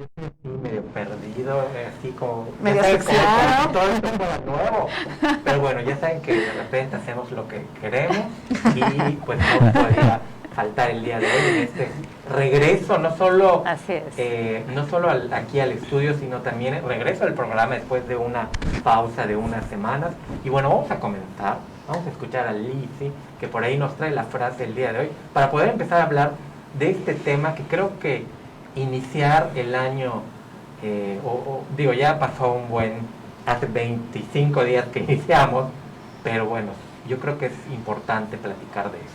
Sí, medio perdido, así como, ya Medio sabes, como asfixiado. todo esto fuera nuevo. Pero bueno, ya saben que de repente hacemos lo que queremos y pues no podía faltar el día de hoy en este regreso, Así es. no solo aquí al estudio, sino también el regreso al programa después de una pausa de unas semanas. Y bueno, vamos a comenzar, vamos a escuchar a Lizzy, que por ahí nos trae la frase el día de hoy, para poder empezar a hablar de este tema que creo que iniciar el año, digo, ya pasó hace 25 días que iniciamos, pero bueno, yo creo que es importante platicar de eso.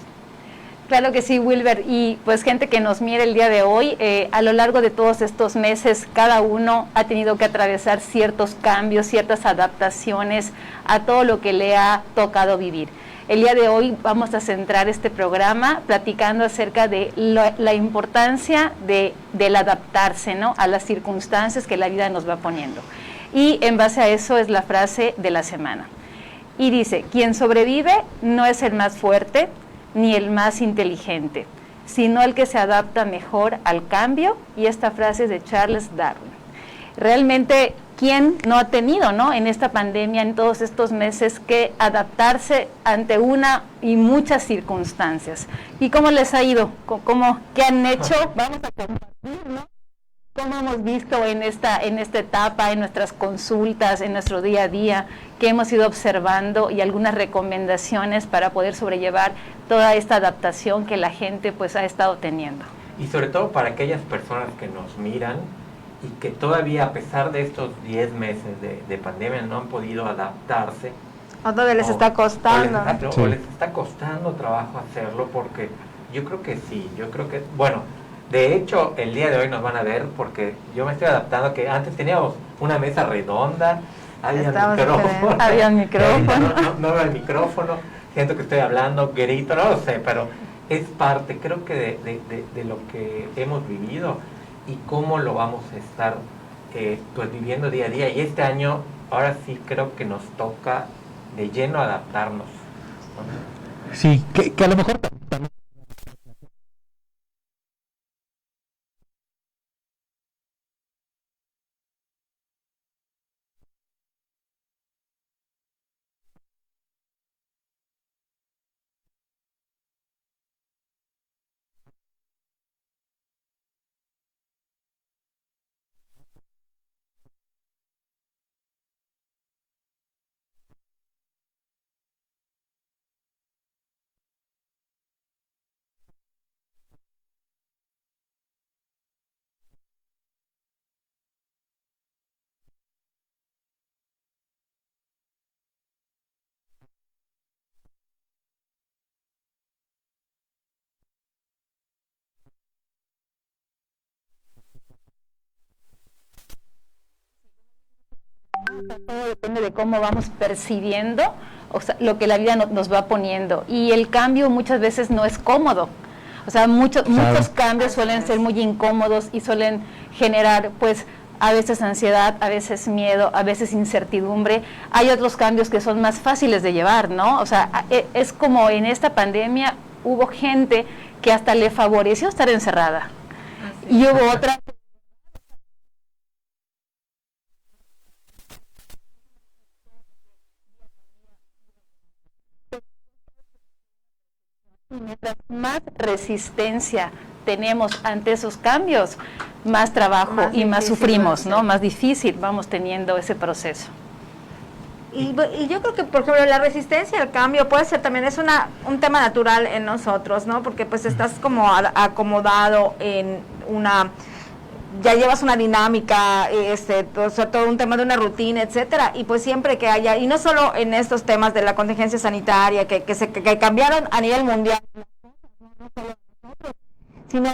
Claro que sí, Wilber. Y pues gente que nos mire el día de hoy, a lo largo de todos estos meses, cada uno ha tenido que atravesar ciertos cambios, ciertas adaptaciones a todo lo que le ha tocado vivir. El día de hoy vamos a centrar este programa platicando acerca de la importancia del adaptarse, ¿no?, a las circunstancias que la vida nos va poniendo. Y en base a eso es la frase de la semana. Y dice, quien sobrevive no es el más fuerte ni el más inteligente, sino el que se adapta mejor al cambio, y esta frase es de Charles Darwin. Realmente, ¿quién no ha tenido, ¿no?, en esta pandemia, en todos estos meses, que adaptarse ante una y muchas circunstancias? ¿Y cómo les ha ido? ¿Qué han hecho? Vamos a compartir, ¿no?, cómo hemos visto en esta etapa, en nuestras consultas, en nuestro día a día, que hemos ido observando, y algunas recomendaciones para poder sobrellevar toda esta adaptación que la gente pues ha estado teniendo. Y sobre todo para aquellas personas que nos miran y que todavía, a pesar de estos 10 meses de pandemia, no han podido adaptarse. O todavía les está costando. O les está costando trabajo hacerlo, porque yo creo que sí, yo creo que, bueno, de hecho, el día de hoy nos van a ver porque yo me estoy adaptando, que antes teníamos una mesa redonda, había micrófono. Había micrófono. No veo el micrófono, siento que estoy hablando, grito, no lo sé, pero es parte, creo que de lo que hemos vivido y cómo lo vamos a estar pues viviendo día a día. Y este año, ahora sí creo que nos toca de lleno adaptarnos, ¿no? Sí, que a lo mejor también. Todo depende de cómo vamos percibiendo, o sea, lo que la vida nos va poniendo. Y el cambio muchas veces no es cómodo. O sea, muchos cambios suelen ser muy incómodos y suelen generar, pues, a veces ansiedad, a veces miedo, a veces incertidumbre. Hay otros cambios que son más fáciles de llevar, ¿no? O sea, es como en esta pandemia hubo gente que hasta le favoreció estar encerrada. Y hubo otra mientras más resistencia tenemos ante esos cambios, más trabajo y más sufrimos, ¿no? Más difícil vamos teniendo ese proceso. Y yo creo que, por ejemplo, la resistencia al cambio puede ser también, es un tema natural en nosotros, ¿no? Porque pues estás como acomodado en ya llevas una dinámica, todo un tema de una rutina, etcétera, y pues siempre que haya, y no solo en estos temas de la contingencia sanitaria, que cambiaron a nivel mundial, sino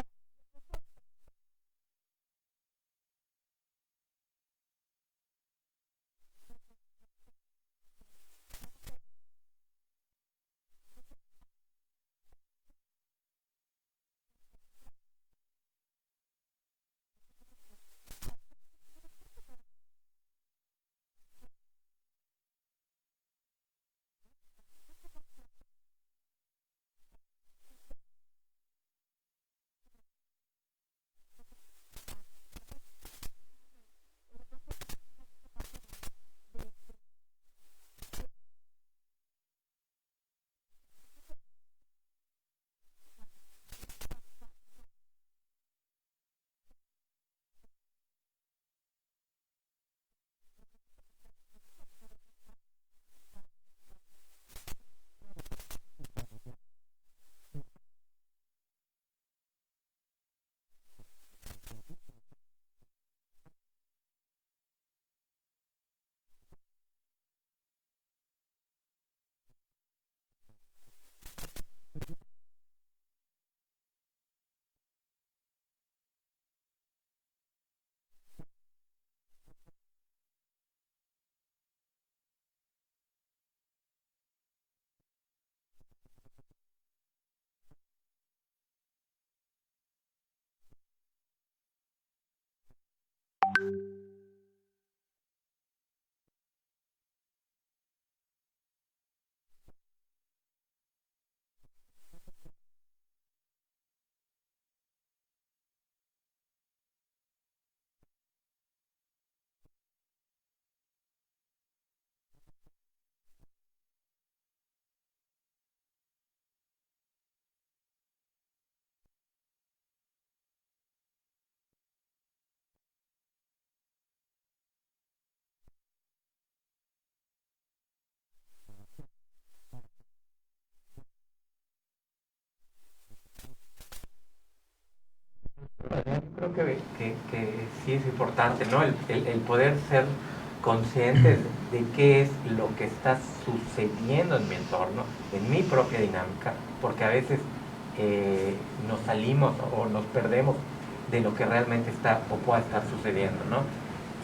que sí es importante, ¿no? El poder ser conscientes de qué es lo que está sucediendo en mi entorno, en mi propia dinámica, porque a veces nos salimos o nos perdemos de lo que realmente está o pueda estar sucediendo, ¿no?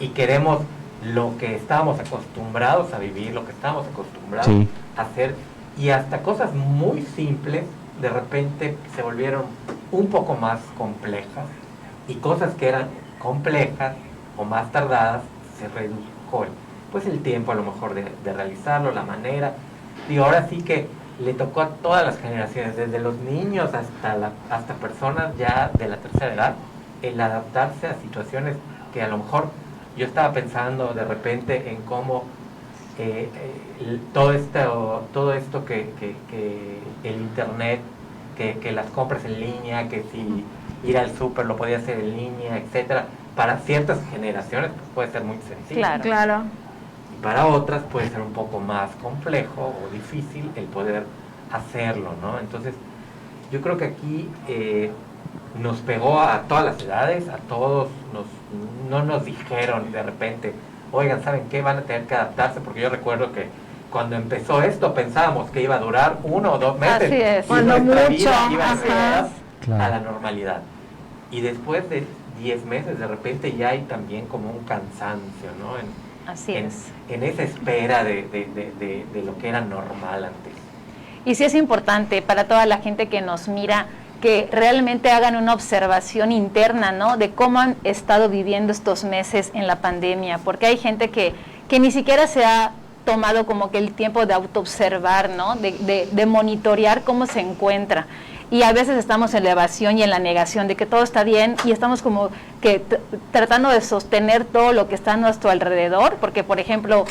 Y queremos lo que estábamos acostumbrados a vivir, lo que estábamos acostumbrados Sí. a hacer, y hasta cosas muy simples de repente se volvieron un poco más complejas, y cosas que eran complejas o más tardadas se redujo pues el tiempo a lo mejor de realizarlo, la manera. Y ahora sí que le tocó a todas las generaciones, desde los niños hasta personas ya de la tercera edad, el adaptarse a situaciones que a lo mejor yo estaba pensando de repente en cómo todo esto que el internet, que las compras en línea, que si ir al súper lo podía hacer en línea, etcétera, para ciertas generaciones pues, puede ser muy sencillo. Claro. Claro. Y para otras puede ser un poco más complejo o difícil el poder hacerlo, ¿no? Entonces, yo creo que aquí nos pegó a todas las edades, a todos, no nos dijeron de repente, oigan, ¿saben qué? Van a tener que adaptarse, porque yo recuerdo que cuando empezó esto pensábamos que iba a durar 1 o 2 meses. Así es. Y Cuando nuestra mucho, vida iba a ajá. regresar Claro. a la normalidad. Y después de 10 meses, de repente ya hay también como un cansancio, ¿no? Así es. En esa espera de lo que era normal antes. Y sí es importante para toda la gente que nos mira que realmente hagan una observación interna, ¿no? De cómo han estado viviendo estos meses en la pandemia, porque hay gente que ni siquiera se ha tomado como que el tiempo de autoobservar, ¿no? De monitorear cómo se encuentra. Y a veces estamos en la evasión y en la negación de que todo está bien y estamos como que tratando de sostener todo lo que está a nuestro alrededor, porque por ejemplo,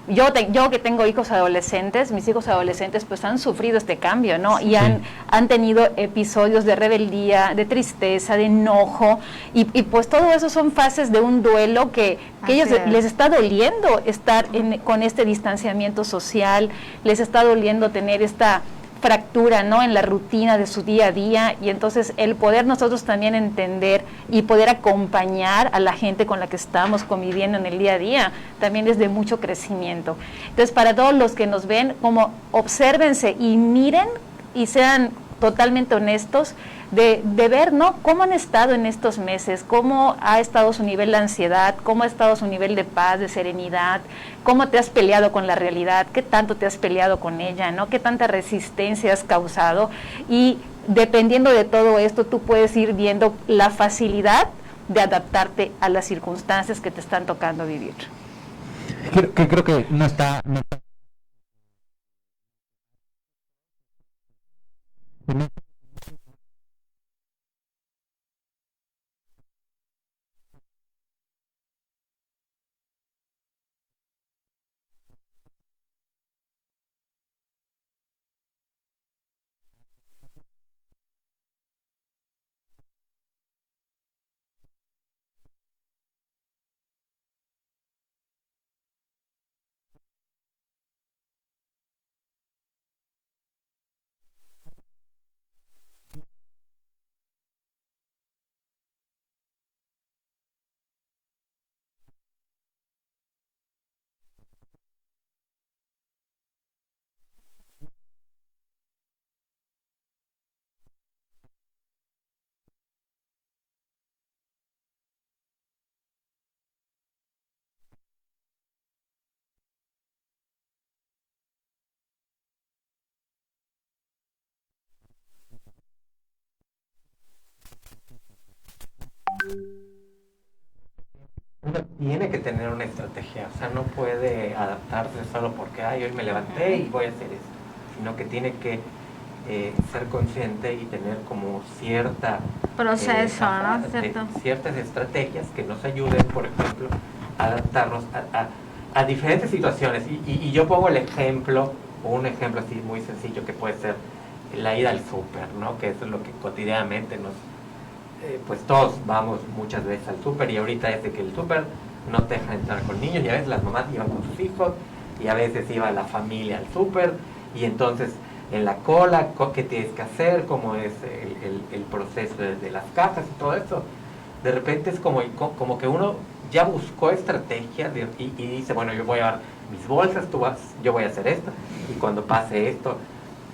yo que tengo hijos adolescentes, mis hijos adolescentes pues han sufrido este cambio, ¿no? Y han tenido episodios de rebeldía, de tristeza, de enojo, y pues todo eso son fases de un duelo que ellos les está doliendo estar con este distanciamiento social, les está doliendo tener esta fractura, ¿no? En la rutina de su día a día, y entonces el poder nosotros también entender y poder acompañar a la gente con la que estamos conviviendo en el día a día también es de mucho crecimiento. Entonces, para todos los que nos ven, como obsérvense y miren y sean totalmente honestos de ver, ¿no? Cómo han estado en estos meses, cómo ha estado su nivel de ansiedad, cómo ha estado su nivel de paz, de serenidad, cómo te has peleado con la realidad, qué tanto te has peleado con ella, ¿no? Qué tanta resistencia has causado, y dependiendo de todo esto tú puedes ir viendo la facilidad de adaptarte a las circunstancias que te están tocando vivir. Creo que no está Uno tiene que tener una estrategia, o sea, no puede adaptarse solo porque, ay, hoy me levanté y voy a hacer eso, sino que tiene que ser consciente y tener como cierta proceso, ¿no? Ciertas estrategias que nos ayuden, por ejemplo, a adaptarnos a diferentes situaciones. Y yo pongo el ejemplo, o un ejemplo así muy sencillo que puede ser la ida al súper, ¿no? Que eso es lo que cotidianamente pues todos vamos muchas veces al súper, y ahorita es de que el súper no te deja entrar con niños, y a veces las mamás iban con sus hijos, y a veces iba la familia al súper, y entonces en la cola, qué tienes que hacer, cómo es el proceso de las cajas y todo eso. de repente es como que uno ya buscó estrategias y dice, bueno, yo voy a dar mis bolsas, yo voy a hacer esto, y cuando pase esto,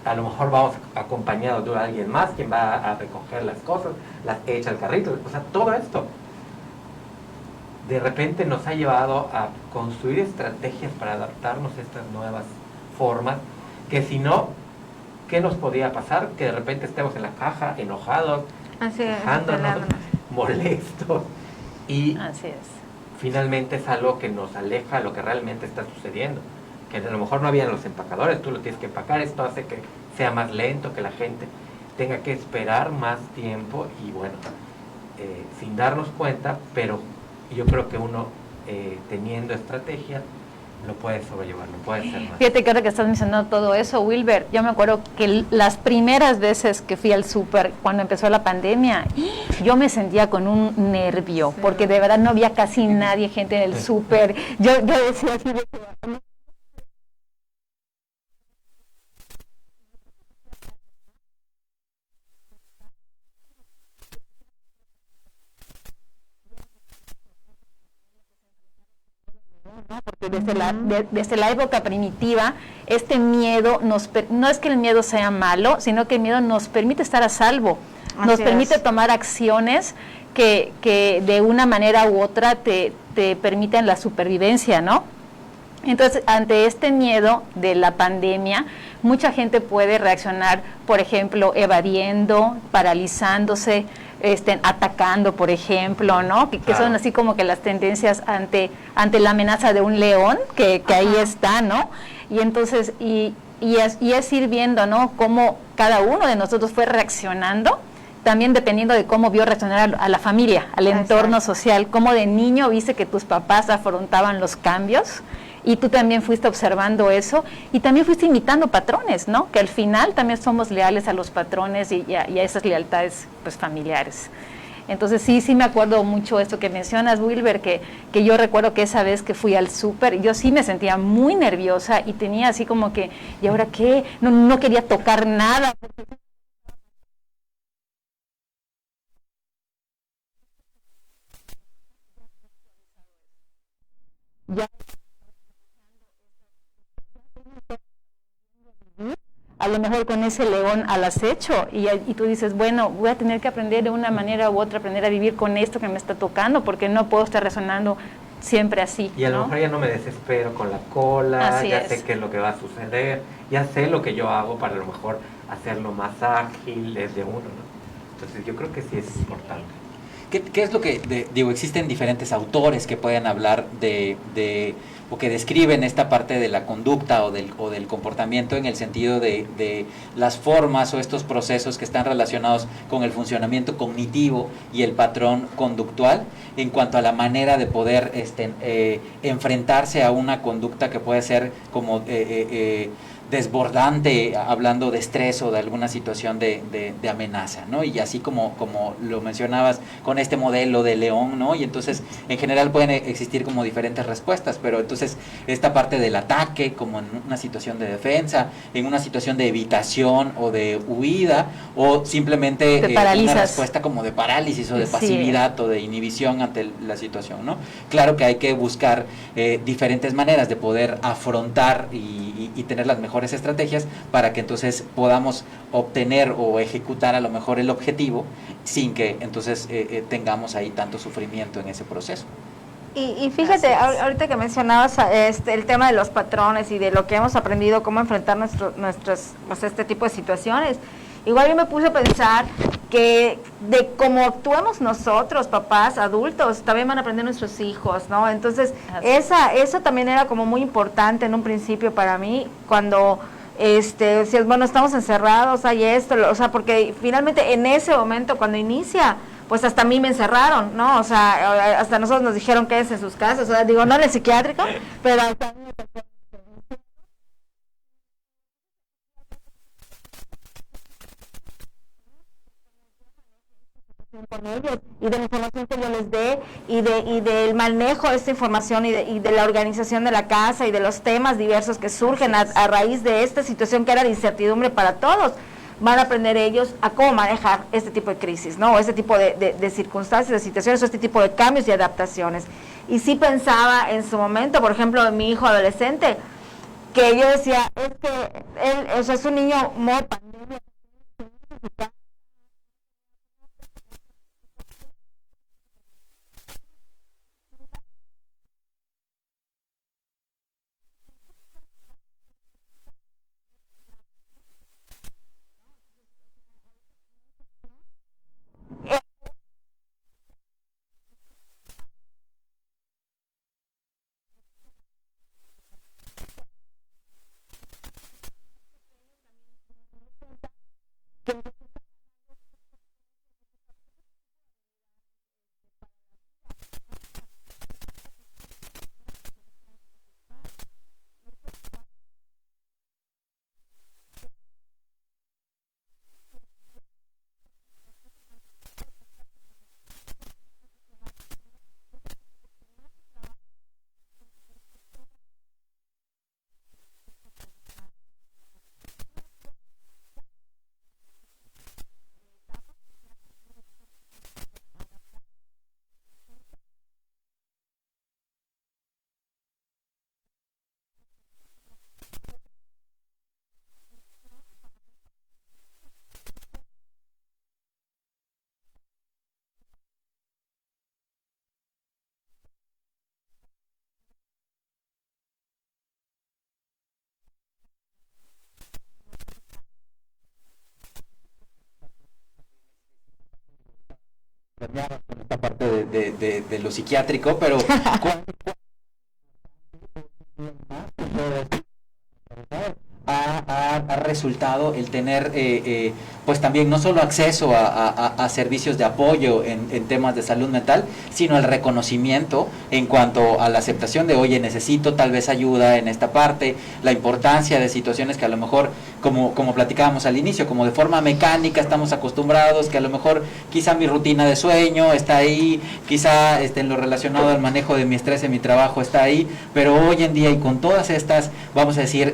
a lo mejor vamos acompañados de alguien más, quien va a recoger las cosas, las echa al carrito, o sea, todo esto de repente nos ha llevado a construir estrategias para adaptarnos a estas nuevas formas, que si no, ¿qué nos podía pasar? Que de repente estemos en la caja enojados, quejándonos, molestos, y Así es. finalmente es algo que nos aleja de lo que realmente está sucediendo, que a lo mejor no habían los empacadores, tú lo tienes que empacar, esto hace que sea más lento, que la gente tenga que esperar más tiempo, y bueno, sin darnos cuenta, pero yo creo que uno teniendo estrategias lo puede sobrellevar, lo puede hacer más. Fíjate que ahora que estás mencionando todo eso, Wilber, yo me acuerdo que las primeras veces que fui al súper cuando empezó la pandemia, yo me sentía con un nervio, porque de verdad no había casi nadie, gente en el súper. Yo decía así de que... Porque desde la época primitiva, este miedo no es que el miedo sea malo, sino que el miedo nos permite estar a salvo, nos permite tomar acciones que de una manera u otra te permiten la supervivencia, ¿no? Entonces, ante este miedo de la pandemia, mucha gente puede reaccionar, por ejemplo, evadiendo, paralizándose, atacando, por ejemplo, ¿no? Que son así como que las tendencias ante la amenaza de un león, que ahí está, ¿no? Y entonces, y es ir viendo, ¿no? Cómo cada uno de nosotros fue reaccionando, también dependiendo de cómo vio reaccionar a la familia, al entorno social, cómo de niño viste que tus papás afrontaban los cambios, y tú también fuiste observando eso, y también fuiste imitando patrones, ¿no? Que al final también somos leales a los patrones y a esas lealtades, pues, familiares. Entonces sí me acuerdo mucho esto que mencionas, Wilber, que yo recuerdo que esa vez que fui al súper, yo sí me sentía muy nerviosa y tenía así como que, ¿y ahora qué? No quería tocar nada. Ya a lo mejor con ese león al acecho, y tú dices, bueno, voy a tener que aprender de una manera u otra, aprender a vivir con esto que me está tocando, porque no puedo estar resonando siempre así. Y a lo mejor ya no me desespero con la cola, sé qué es lo que va a suceder, ya sé lo que yo hago para a lo mejor hacerlo más ágil desde uno, ¿no? Entonces yo creo que sí es importante. ¿Qué es lo que, digo, existen diferentes autores que pueden hablar o que describen esta parte de la conducta o del comportamiento en el sentido de las formas o estos procesos que están relacionados con el funcionamiento cognitivo y el patrón conductual en cuanto a la manera de poder enfrentarse a una conducta que puede ser como desbordante, hablando de estrés o de alguna situación de amenaza, ¿no? Y así como lo mencionabas con este modelo de león, ¿no? Y entonces en general pueden existir como diferentes respuestas, pero entonces esta parte del ataque como en una situación de defensa, en una situación de evitación o de huida, o simplemente una respuesta como de parálisis o de pasividad o de inhibición ante la situación, ¿no? Claro que hay que buscar diferentes maneras de poder afrontar y tener las mejores estrategias para que entonces podamos obtener o ejecutar a lo mejor el objetivo sin que entonces tengamos ahí tanto sufrimiento en ese proceso. Y fíjate, ahorita que mencionabas el tema de los patrones y de lo que hemos aprendido, cómo enfrentar nuestros pues, este tipo de situaciones, igual yo me puse a pensar que de cómo actuamos nosotros, papás, adultos, también van a aprender nuestros hijos, ¿no? Entonces, eso también era como muy importante en un principio para mí, cuando decías, bueno, estamos encerrados, hay esto, o sea, porque finalmente en ese momento, cuando inicia, pues hasta a mí me encerraron, ¿no? O sea, hasta nosotros nos dijeron que es en sus casas, o sea, digo, no en el psiquiátrico, pero hasta a mí me tocó con ellos y de la información que yo les dé y del manejo de esta información y de la organización de la casa y de los temas diversos que surgen a raíz de esta situación que era de incertidumbre para todos. van a aprender ellos a cómo manejar este tipo de crisis, ¿no? O este tipo de circunstancias, de situaciones, o este tipo de cambios y adaptaciones. Y sí pensaba en su momento, por ejemplo, en mi hijo adolescente, que yo decía, es que él, o sea, es un niño modo pandemia. con esta parte de lo psiquiátrico, pero ha resultado el tener pues también no solo acceso a servicios de apoyo en temas de salud mental, sino el reconocimiento en cuanto a la aceptación de, oye, necesito tal vez ayuda en esta parte, la importancia de situaciones que a lo mejor, como platicábamos al inicio, como de forma mecánica estamos acostumbrados, que a lo mejor quizá mi rutina de sueño está ahí, quizá en lo relacionado al manejo de mi estrés en mi trabajo está ahí, pero hoy en día y con todas estas, vamos a decir,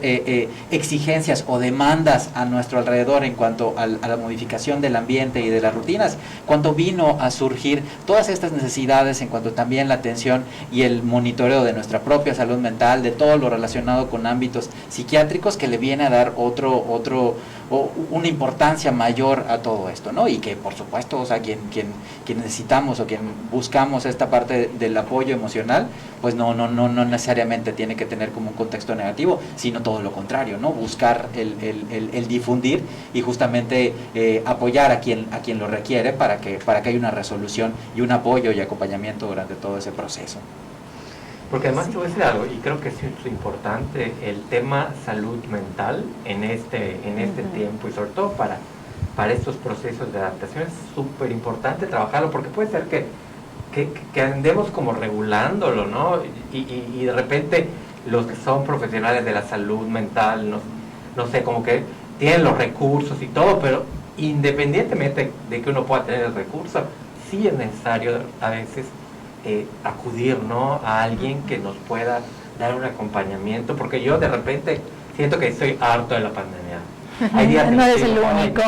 exigencias o demandas a nuestro alrededor en cuanto a la modificación del ambiente y de las rutinas, cuando vino a surgir todas estas necesidades en cuanto también la atención y el monitoreo de nuestra propia salud mental, de todo lo relacionado con ámbitos psiquiátricos, que le viene a dar una importancia mayor a todo esto, ¿no? Y que por supuesto, o sea, quien necesitamos o quien buscamos esta parte del apoyo emocional, pues no necesariamente tiene que tener como un contexto negativo, sino todo lo contrario, ¿no? Buscar el difundir y justamente apoyar a quien lo requiere para que haya una resolución y un apoyo y acompañamiento durante todo ese proceso. Porque además te voy a decir algo, y creo que es importante el tema salud mental en este tiempo, y sobre todo para estos procesos de adaptación es súper importante trabajarlo, porque puede ser que andemos como regulándolo, ¿no? Y de repente los que son profesionales de la salud mental, no sé, como que tienen los recursos y todo, pero independientemente de que uno pueda tener el recurso, sí es necesario a veces acudir, ¿no?, a alguien que nos pueda dar un acompañamiento, porque yo de repente siento que estoy harto de la pandemia. Hay días no eres el único.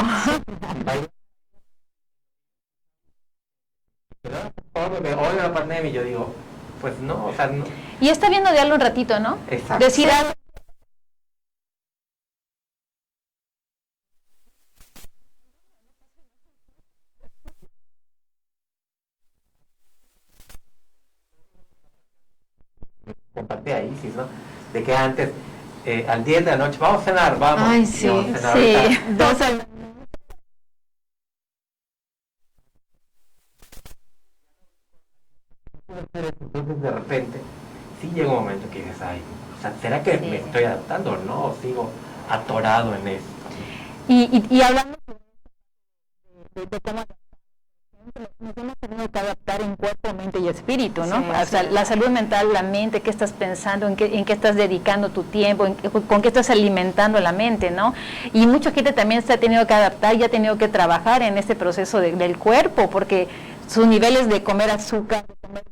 Hoy la pandemia y yo digo, pues no, o sea, no. Y está viendo de algo un ratito, ¿no? Exacto. Decir algo. Compartí a Isis, ¿no? De que antes, al 10 de la noche, vamos a cenar, vamos. Ay, sí, vamos a cenar sí. ahorita. Entonces de repente, sí llega un momento que dices, ay, o sea, ¿será que me estoy adaptando o no? ¿O sigo atorado en esto? Y hablando de cómo nos hemos tenido que adaptar en cuerpo, mente y espíritu, ¿no? Sí, o sea, la salud mental, la mente, qué estás pensando, en qué estás dedicando tu tiempo, con qué estás alimentando la mente, ¿no? Y mucha gente también se ha tenido que adaptar y ha tenido que trabajar en este proceso del cuerpo, porque sus niveles de comer azúcar, de comer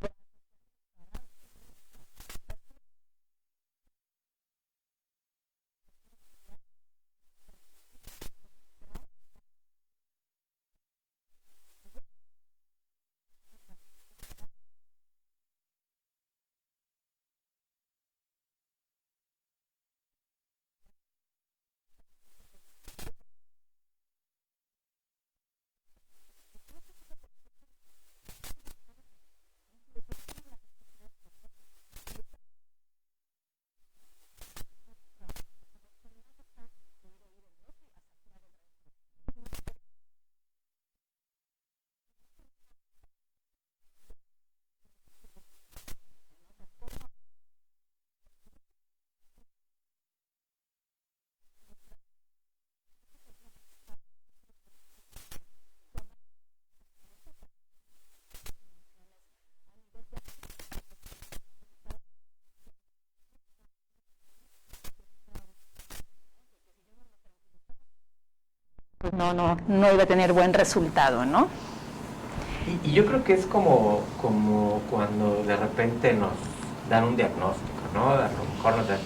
pues no iba a tener buen resultado, ¿no? Y yo creo que es como cuando de repente nos dan un diagnóstico, ¿no? A lo mejor nos dan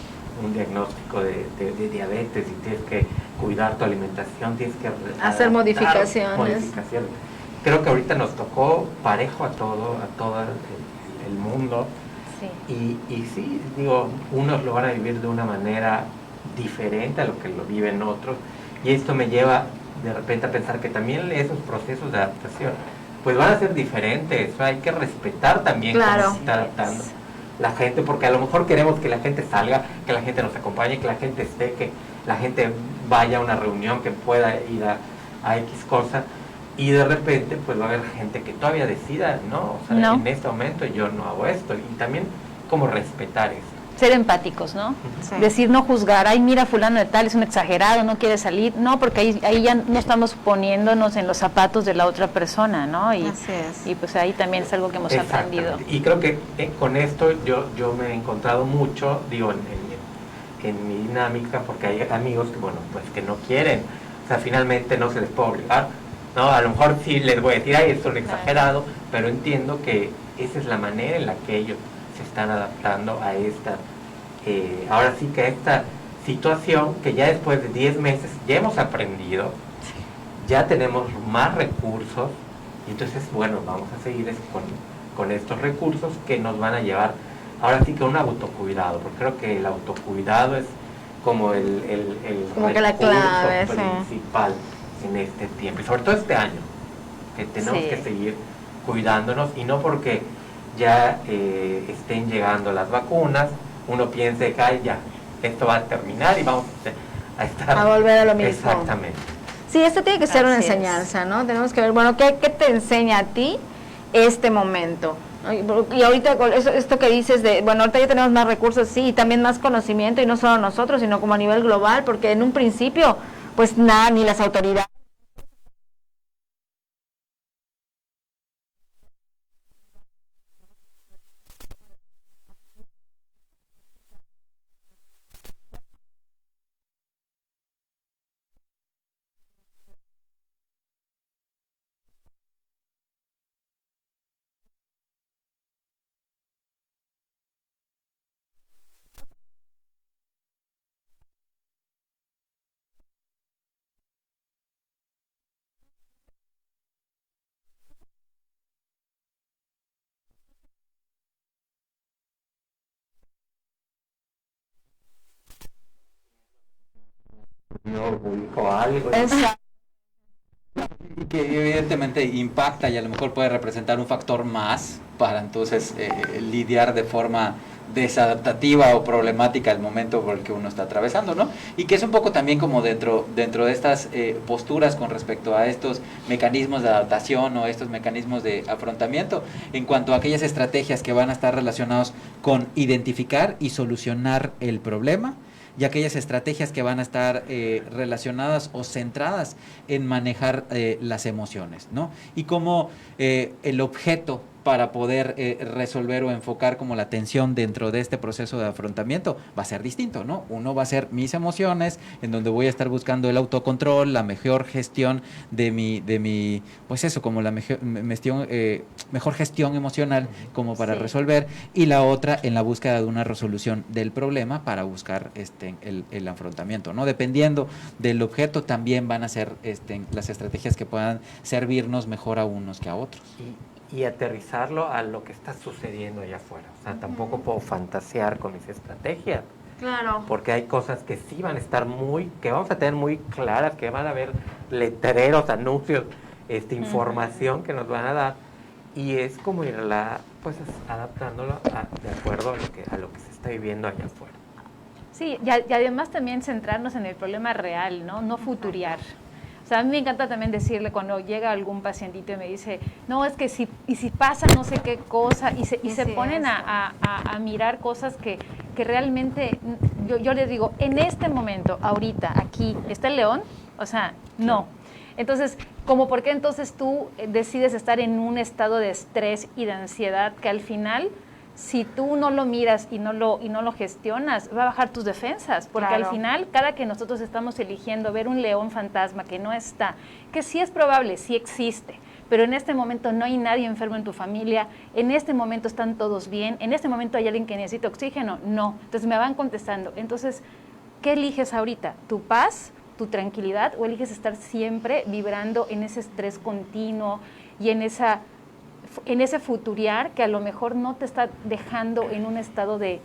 un diagnóstico de diabetes y tienes que cuidar tu alimentación, tienes que hacer modificaciones. Creo que ahorita nos tocó parejo a todo el mundo. Sí. Y sí, digo, unos lo van a vivir de una manera diferente a lo que lo viven otros. Y esto me lleva de repente a pensar que también esos procesos de adaptación pues van a ser diferentes. Hay que respetar también cómo se está adaptando la gente, porque a lo mejor queremos que la gente salga, que la gente nos acompañe, que la gente esté, que la gente vaya a una reunión, que pueda ir a X cosa, y de repente pues va a haber gente que todavía decida, no, o sea, no. En este momento yo no hago esto, y también como respetar esto. Ser empáticos, ¿no? Sí. Decir, no juzgar, ay, mira, fulano de tal, es un exagerado, no quiere salir. No, porque ahí ya no estamos poniéndonos en los zapatos de la otra persona, ¿no? Así es. Y pues ahí también es algo que hemos aprendido. Y creo que con esto yo me he encontrado mucho, digo, en mi dinámica, porque hay amigos que, bueno, pues que no quieren, o sea, finalmente no se les puede obligar, ¿no? A lo mejor sí les voy a decir, ay, esto es un exagerado, pero entiendo que esa es la manera en la que ellos se están adaptando a esta, ahora sí que a esta situación que ya después de 10 meses ya hemos aprendido, ya tenemos más recursos, y entonces, bueno, vamos a seguir con estos recursos que nos van a llevar, ahora sí que a un autocuidado, porque creo que el autocuidado es como el como que recurso la clave, principal en este tiempo, y sobre todo este año, que tenemos que seguir cuidándonos, y no porque ya estén llegando las vacunas, uno piense que ya, esto va a terminar y vamos a estar... A volver a lo mismo. Exactamente. Sí, esto tiene que ser una Así es. enseñanza, ¿no? Tenemos que ver, bueno, ¿qué te enseña a ti este momento? Y ahorita con esto que dices de, bueno, ahorita ya tenemos más recursos, sí, y también más conocimiento, y no solo nosotros, sino como a nivel global, porque en un principio, pues nada, ni las autoridades. O algo. Y que evidentemente impacta y a lo mejor puede representar un factor más para entonces lidiar de forma desadaptativa o problemática el momento por el que uno está atravesando, ¿no? Y que es un poco también como dentro de estas posturas con respecto a estos mecanismos de adaptación o estos mecanismos de afrontamiento en cuanto a aquellas estrategias que van a estar relacionados con identificar y solucionar el problema, y aquellas estrategias que van a estar relacionadas o centradas en manejar las emociones, ¿no? Y como el objeto para poder resolver o enfocar como la atención dentro de este proceso de afrontamiento va a ser distinto, ¿no? Uno va a ser mis emociones, en donde voy a estar buscando el autocontrol, la mejor gestión de mi pues eso, como la mejor gestión emocional como para resolver, y la otra en la búsqueda de una resolución del problema para buscar el afrontamiento, ¿no? Dependiendo del objeto también van a ser las estrategias que puedan servirnos mejor a unos que a otros. Y aterrizarlo a lo que está sucediendo allá afuera. O sea, tampoco puedo fantasear con mis estrategias. Claro. Porque hay cosas que sí van a estar que vamos a tener muy claras, que van a haber letreros, anuncios, información que nos van a dar. Y es como irla, pues, adaptándolo de acuerdo a lo que se está viviendo allá afuera. Sí, y además también centrarnos en el problema real, ¿no? No futuriar. O sea, a mí me encanta también decirle cuando llega algún pacientito y me dice, no, es que si pasa no sé qué cosa, y se ponen a mirar cosas que realmente, yo les digo, en este momento, ahorita, aquí, ¿está el león? O sea, no. Entonces, ¿por qué entonces tú decides estar en un estado de estrés y de ansiedad que al final si tú no lo miras y no lo gestionas, va a bajar tus defensas, porque Claro. al final, cada que nosotros estamos eligiendo ver un león fantasma que no está, que sí es probable, sí existe, pero en este momento no hay nadie enfermo en tu familia, en este momento están todos bien, en este momento hay alguien que necesita oxígeno, no. Entonces me van contestando. Entonces, ¿qué eliges ahorita? ¿Tu paz, tu tranquilidad, o eliges estar siempre vibrando en ese estrés continuo y en ese futuriar que a lo mejor no te está dejando en un estado de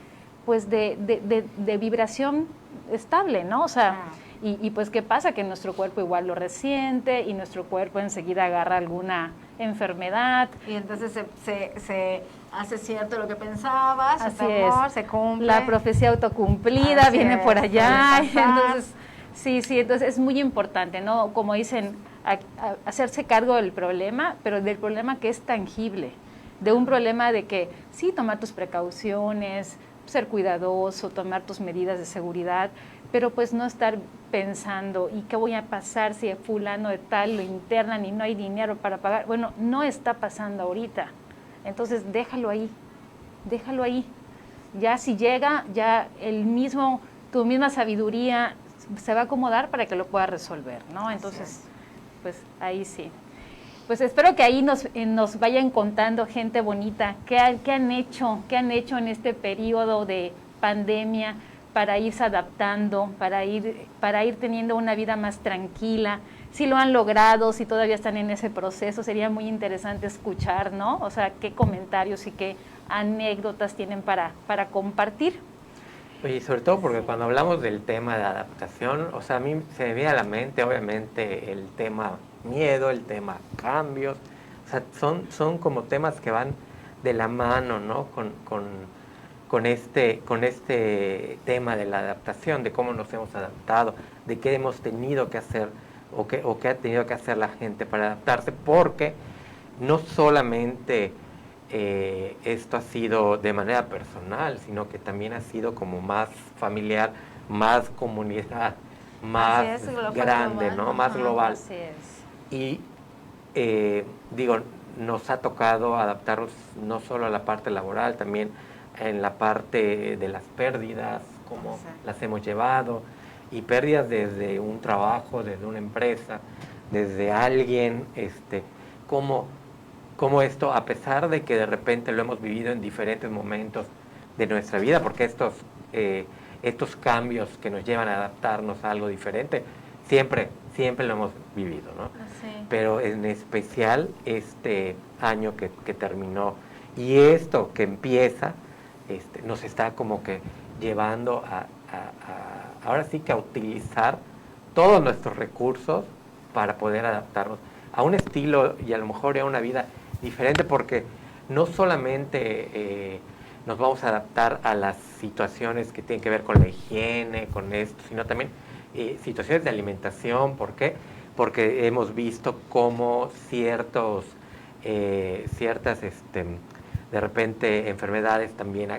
vibración estable, ¿no? O sea, y pues ¿qué pasa? Que nuestro cuerpo igual lo resiente y nuestro cuerpo enseguida agarra alguna enfermedad. Y entonces se hace cierto lo que pensabas, Así su temor, es. se cumple. La profecía autocumplida Así viene es, por allá. suele pasar. Entonces, sí, entonces es muy importante, ¿no? Como dicen, hacerse cargo del problema, pero del problema que es tangible, de un problema de que sí, tomar tus precauciones, ser cuidadoso, tomar tus medidas de seguridad, pero pues no estar pensando, ¿y qué voy a pasar si a fulano de tal lo internan y no hay dinero para pagar? Bueno, no está pasando ahorita, entonces déjalo ahí. Ya si llega, ya tu misma sabiduría se va a acomodar para que lo pueda resolver, ¿no? Entonces, pues ahí sí. Pues espero que ahí nos vayan contando, gente bonita, qué han hecho en este periodo de pandemia para irse adaptando, para ir teniendo una vida más tranquila. Si lo han logrado, si todavía están en ese proceso, sería muy interesante escuchar, ¿no? O sea, qué comentarios y qué anécdotas tienen para compartir. Y sobre todo porque cuando hablamos del tema de adaptación, o sea, a mí se me viene a la mente obviamente el tema miedo, el tema cambios, o sea, son como temas que van de la mano, ¿no? Con este tema de la adaptación, de cómo nos hemos adaptado, de qué hemos tenido que hacer o qué ha tenido que hacer la gente para adaptarse, porque no solamente esto ha sido de manera personal, sino que también ha sido como más familiar, más comunidad, más grande, ¿no? Más global. Así es. Y digo, nos ha tocado adaptarnos no solo a la parte laboral, también en la parte de las pérdidas, cómo las hemos llevado, y pérdidas desde un trabajo, desde una empresa, desde alguien, cómo esto, a pesar de que de repente lo hemos vivido en diferentes momentos de nuestra vida, porque estos cambios que nos llevan a adaptarnos a algo diferente, siempre lo hemos vivido, ¿no? Sí. Pero en especial este año que terminó y esto que empieza, nos está como que llevando ahora sí que a utilizar todos nuestros recursos para poder adaptarnos a un estilo y a lo mejor a una vida diferente, porque no solamente nos vamos a adaptar a las situaciones que tienen que ver con la higiene, con esto, sino también situaciones de alimentación. ¿Por qué? Porque hemos visto cómo ciertas de repente enfermedades también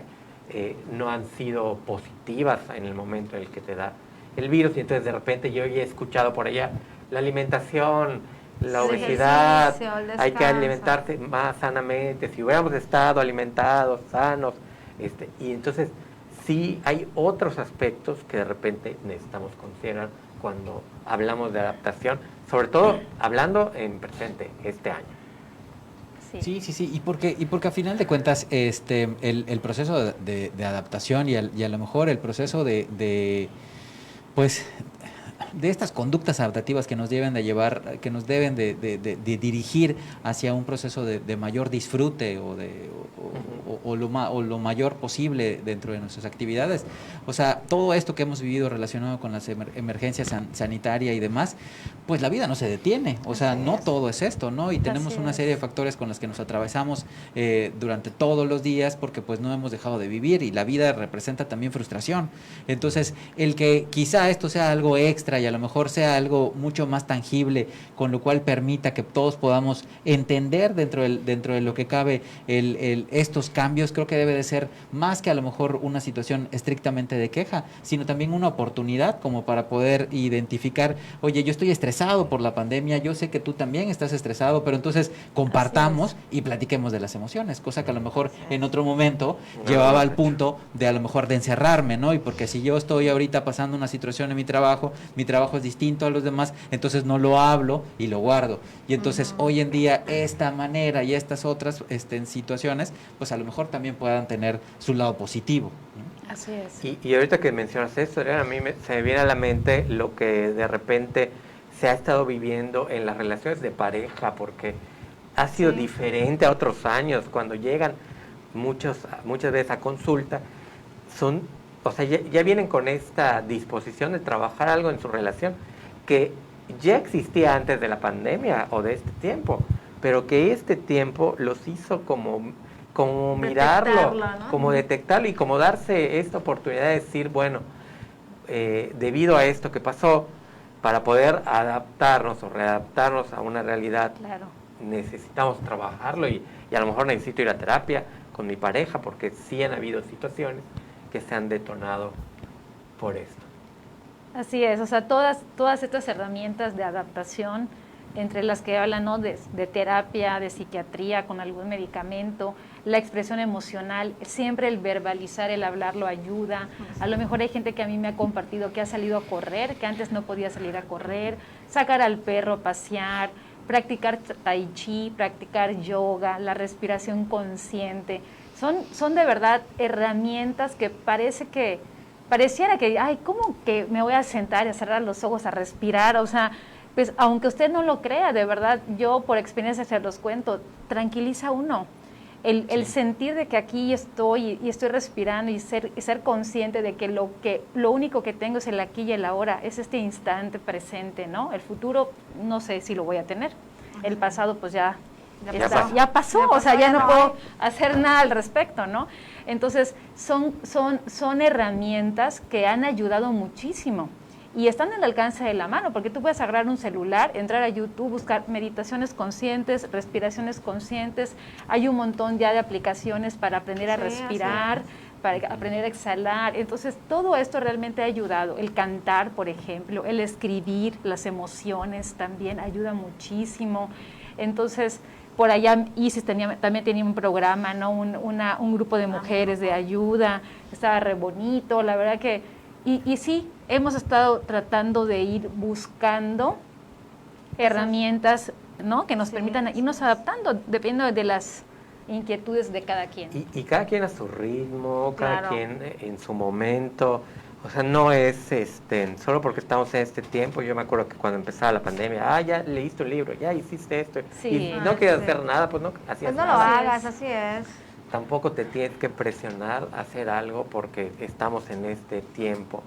no han sido positivas en el momento en el que te da el virus, y entonces de repente yo ya he escuchado por allá la alimentación, la El obesidad, ejercicio, el hay que descanso. alimentarse más sanamente, si hubiéramos estado alimentados, sanos, y entonces sí hay otros aspectos que de repente necesitamos considerar cuando hablamos de adaptación, sobre todo hablando en presente este año. Sí, y porque a final de cuentas el proceso de adaptación y a lo mejor el proceso de estas conductas adaptativas que nos deben de llevar, que nos deben de dirigir hacia un proceso de mayor disfrute o lo mayor posible dentro de nuestras actividades. O sea, todo esto que hemos vivido relacionado con las emergencias sanitarias y demás, pues la vida no se detiene. O sea, no todo es esto, ¿no? Y tenemos una serie de factores con los que nos atravesamos durante todos los días, porque pues no hemos dejado de vivir, y la vida representa también frustración. Entonces, el que quizá esto sea algo extra y a lo mejor sea algo mucho más tangible, con lo cual permita que todos podamos entender dentro de lo que cabe estos cambios, creo que debe de ser más que a lo mejor una situación estrictamente de queja, sino también una oportunidad como para poder identificar, oye, yo estoy estresado por la pandemia, yo sé que tú también estás estresado, pero entonces compartamos y platiquemos de las emociones, cosa que a lo mejor en otro momento llevaba al punto de a lo mejor de encerrarme, ¿no? Y porque si yo estoy ahorita pasando una situación en mi trabajo es distinto a los demás, entonces no lo hablo y lo guardo. Y entonces hoy en día esta manera y estas otras situaciones, pues a lo mejor también puedan tener su lado positivo, ¿no? Así es. Y ahorita que mencionas esto, a mí se me viene a la mente lo que de repente se ha estado viviendo en las relaciones de pareja, porque ha sido diferente a otros años. Cuando llegan muchas veces a consulta, o sea, ya vienen con esta disposición de trabajar algo en su relación que ya existía antes de la pandemia o de este tiempo, pero que este tiempo los hizo como mirarlo, ¿no? como detectarlo y como darse esta oportunidad de decir, bueno, debido a esto que pasó, para poder adaptarnos o readaptarnos a una realidad, necesitamos trabajarlo y a lo mejor necesito ir a terapia con mi pareja, porque sí han habido situaciones que se han detonado por esto. Así es, o sea, todas estas herramientas de adaptación, entre las que hablan, ¿no?, de terapia, de psiquiatría con algún medicamento, la expresión emocional, siempre el verbalizar, el hablarlo ayuda. A lo mejor hay gente que a mí me ha compartido que ha salido a correr, que antes no podía salir a correr, sacar al perro a pasear, practicar tai chi, practicar yoga, la respiración consciente. Son de verdad herramientas que pareciera que, ay, ¿cómo que me voy a sentar y a cerrar los ojos, a respirar? O sea, pues aunque usted no lo crea, de verdad, yo por experiencia se los cuento, tranquiliza a uno. El sentir de que aquí estoy y estoy respirando y ser consciente de que lo único que tengo es el aquí y el ahora, es este instante presente, ¿no? El futuro no sé si lo voy a tener. El pasado pues ya pasó, o sea, ya no puedo hacer nada al respecto, ¿no? Entonces, son herramientas que han ayudado muchísimo y están al alcance de la mano, porque tú puedes agarrar un celular, entrar a YouTube, buscar meditaciones conscientes, respiraciones conscientes, hay un montón ya de aplicaciones para aprender a respirar, para aprender a exhalar. Entonces, todo esto realmente ha ayudado. El cantar, por ejemplo, el escribir, las emociones también ayuda muchísimo. Entonces, por allá Isis también tenía un programa, ¿no? Un grupo de mujeres de ayuda, estaba re bonito, la verdad que, y sí, hemos estado tratando de ir buscando herramientas, ¿no?, que nos permitan irnos adaptando, dependiendo de las inquietudes de cada quien. Y cada quien a su ritmo, cada quien en su momento. O sea, no es solo porque estamos en este tiempo. Yo me acuerdo que cuando empezaba la pandemia, ya leíste un libro, ya hiciste esto, y no quieres hacer nada, pues no hacías nada. Pues no lo hagas, así es. Tampoco te tienes que presionar a hacer algo porque estamos en este tiempo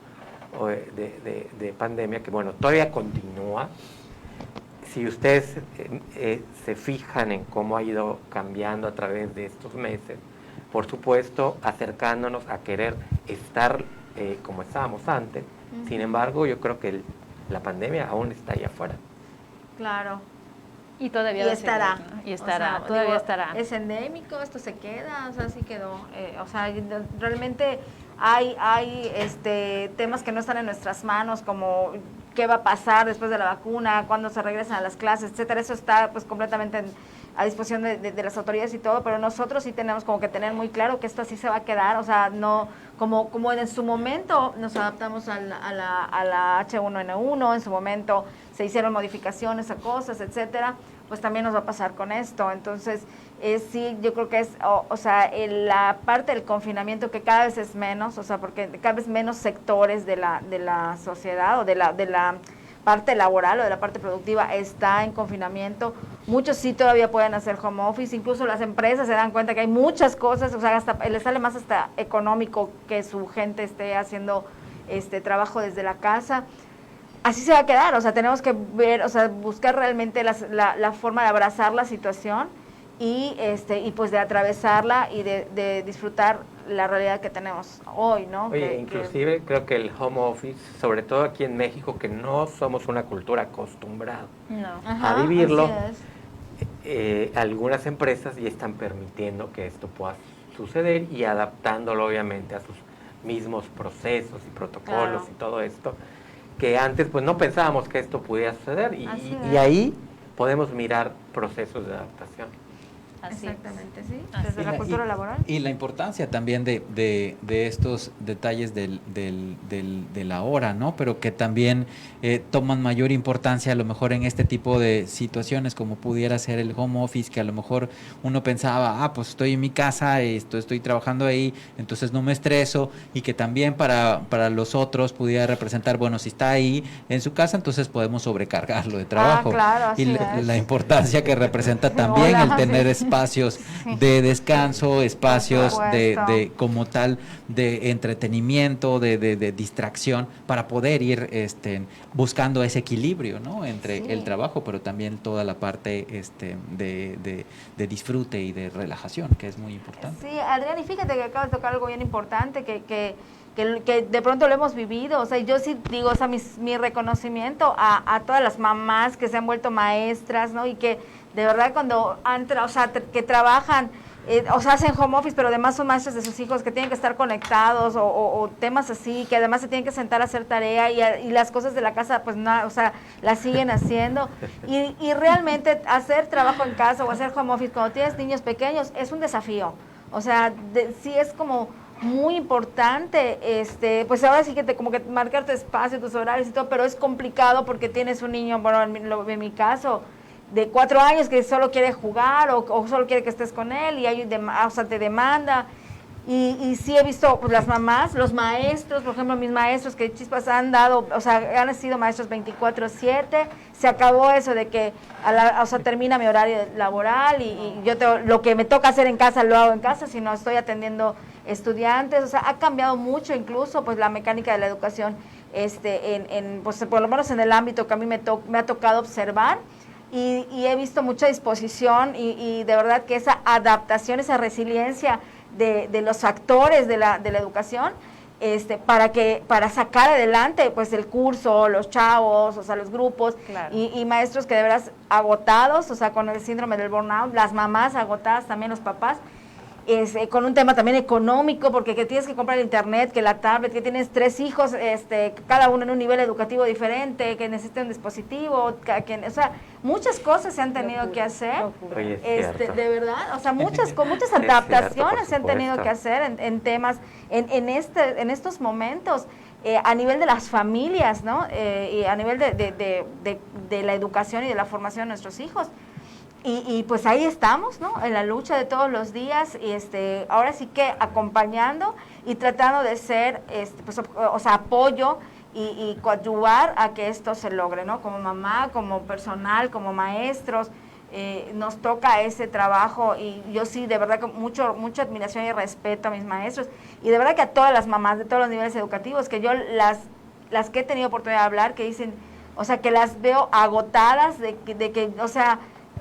de pandemia que, bueno, todavía continúa. Si ustedes se fijan en cómo ha ido cambiando a través de estos meses, por supuesto, acercándonos a querer estar como estábamos antes. Sin embargo, yo creo que la pandemia aún está ahí afuera. Claro. Y todavía estará. ¿no? Y estará, o sea, todavía estará. Es endémico, esto se queda, o sea, sí quedó. O sea, realmente hay temas que no están en nuestras manos, como qué va a pasar después de la vacuna, cuándo se regresan a las clases, etcétera. Eso está pues completamente a disposición de las autoridades y todo, pero nosotros sí tenemos como que tener muy claro que esto así se va a quedar. O sea, no como en su momento nos adaptamos a la H1N1, en su momento se hicieron modificaciones a cosas, etcétera, pues también nos va a pasar con esto. Entonces, sí, yo creo que es, o sea, la parte del confinamiento que cada vez es menos, o sea, porque cada vez menos sectores de la sociedad o de la parte laboral o de la parte productiva está en confinamiento. Muchos sí todavía pueden hacer home office, incluso las empresas se dan cuenta que hay muchas cosas, o sea, hasta les sale más hasta económico que su gente esté haciendo trabajo desde la casa. Así se va a quedar, o sea, tenemos que ver, o sea, buscar realmente la forma de abrazar la situación y pues de atravesarla y de disfrutar la realidad que tenemos hoy, ¿no? Oye, inclusive creo que el home office, sobre todo aquí en México, que no somos una cultura acostumbrada No. a vivirlo, así es. algunas empresas ya están permitiendo que esto pueda suceder y adaptándolo obviamente a sus mismos procesos y protocolos Claro. y todo esto, que antes pues no pensábamos que esto pudiera suceder Así y es. ahí podemos mirar procesos de adaptación. Así es. Exactamente, sí, Así desde la cultura laboral. Y la importancia también de estos detalles de la hora, ¿no? Pero que también toman mayor importancia a lo mejor en este tipo de situaciones como pudiera ser el home office, que a lo mejor uno pensaba, pues estoy en mi casa, estoy trabajando ahí, entonces no me estreso, y que también para los otros pudiera representar, bueno, si está ahí en su casa, entonces podemos sobrecargarlo de trabajo. Claro, así y es. la importancia que representa también Hola, el tener sí. espacios de descanso, espacios Por supuesto. de como tal de entretenimiento, de distracción, para poder ir buscando ese equilibrio, ¿no? Entre Sí. el trabajo, pero también toda la parte de disfrute y de relajación, que es muy importante. Sí, Adrián, y fíjate que acabas de tocar algo bien importante que de pronto lo hemos vivido. O sea, yo sí digo, o sea, mi reconocimiento a todas las mamás que se han vuelto maestras, ¿no? Y que de verdad cuando que trabajan, o sea, hacen home office, pero además son maestros de sus hijos que tienen que estar conectados o temas así, que además se tienen que sentar a hacer tarea y las cosas de la casa, pues no, o sea, las siguen haciendo. Y realmente hacer trabajo en casa o hacer home office cuando tienes niños pequeños es un desafío. O sea, sí es como muy importante, pues ahora sí que como que marcar tu espacio, tus horarios y todo, pero es complicado porque tienes un niño, bueno, en mi caso, de 4 años que solo quiere jugar o solo quiere que estés con él y o sea, te demanda. Y sí he visto pues, las mamás, los maestros, por ejemplo, mis maestros que chispas han dado, o sea, han sido maestros 24/7, se acabó eso de que, o sea, termina mi horario laboral y yo lo que me toca hacer en casa lo hago en casa, si no estoy atendiendo estudiantes, o sea, ha cambiado mucho incluso pues la mecánica de la educación, pues por lo menos en el ámbito que a mí me ha tocado observar. Y he visto mucha disposición y de verdad que esa adaptación, esa resiliencia de los factores de la educación, para sacar adelante pues el curso, los chavos, o sea, los grupos, Claro. y maestros que de verdad agotados, o sea, con el síndrome del burnout, las mamás agotadas, también los papás, con un tema también económico, porque que tienes que comprar el internet, que la tablet, que tienes 3 hijos, cada uno en un nivel educativo diferente, que necesita un dispositivo, o sea, muchas cosas se han tenido que hacer. Oye, es cierto. De verdad, o sea, muchas cierto, adaptaciones se han por tenido supuesto. que hacer en temas, en estos momentos, a nivel de las familias, ¿no? Y a nivel de la educación y de la formación de nuestros hijos. Y pues ahí estamos, ¿no? En la lucha de todos los días, y ahora sí que acompañando y tratando de ser, pues, o sea, apoyo y coadyuvar a que esto se logre, ¿no? Como mamá, como personal, como maestros, nos toca ese trabajo y yo sí, de verdad, con mucha admiración y respeto a mis maestros y de verdad que a todas las mamás de todos los niveles educativos, que yo las que he tenido oportunidad de hablar, que dicen, o sea, que las veo agotadas de que, o sea,